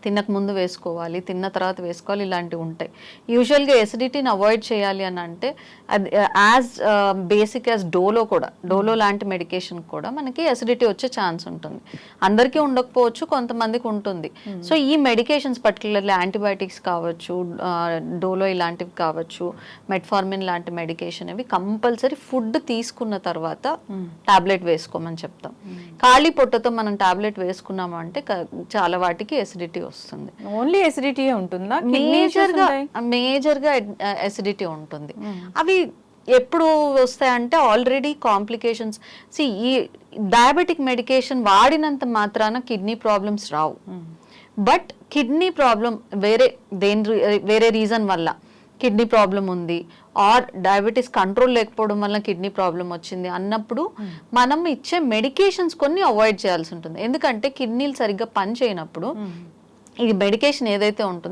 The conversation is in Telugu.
తినక ముందు వేసుకోవాలి, తిన్న తర్వాత వేసుకోవాలి, ఇలాంటివి ఉంటాయి. యూజువల్గా ఎసిడిటీని అవాయిడ్ చేయాలి అని అంటే అది యాజ్ బేసిక్ యాజ్ డోలో లాంటి మెడికేషన్ కూడా మనకి ఎసిడిటీ వచ్చే ఛాన్స్ ఉంటుంది. అందరికీ ఉండకపోవచ్చు, కొంతమందికి ఉంటుంది. సో ఈ మెడికేషన్స్ పర్టికులర్లీ యాంటీబయాటిక్స్ కావచ్చు, డోలో ఇలాంటివి కావచ్చు, మెట్ఫార్మిన్ లాంటి మెడికేషన్ ఇవి కంపల్సరీ ఫుడ్ తీసుకున్న తర్వాత టాబ్లెట్ వేసుకోమని చెప్తాం. ఖాళీ పొట్టతో మనం టాబ్లెట్ వేసుకున్నాము అంటే చాలా వాటికి ఎసిడిటీ వస్తుంది. ఓన్లీ ఎసిడిటీ ఉంటుందా? మేజర్గా ఎసిడిటీ ఉంటుంది. అవి ఎప్పుడు వస్తాయంటే ఆల్రెడీ కాంప్లికేషన్స్. ఈ డయాబెటిక్ మెడికేషన్ వాడినంత మాత్రాన kidney problems Rao. But kidney problem వేరే రీజన్ వల్ల కిడ్నీ ప్రాబ్లం ఉంది, ఆర్ డయాబెటీస్ కంట్రోల్ లేకపోవడం వల్ల కిడ్నీ ప్రాబ్లం వచ్చింది అన్నప్పుడు మనం ఇచ్చే మెడికేషన్స్ కొన్ని అవాయిడ్ చేయాల్సి ఉంటుంది. ఎందుకంటే కిడ్నీలు సరిగ్గా పని చేయనప్పుడు ఈ మెడికేషన్ ఏదైతే ఉంటుందో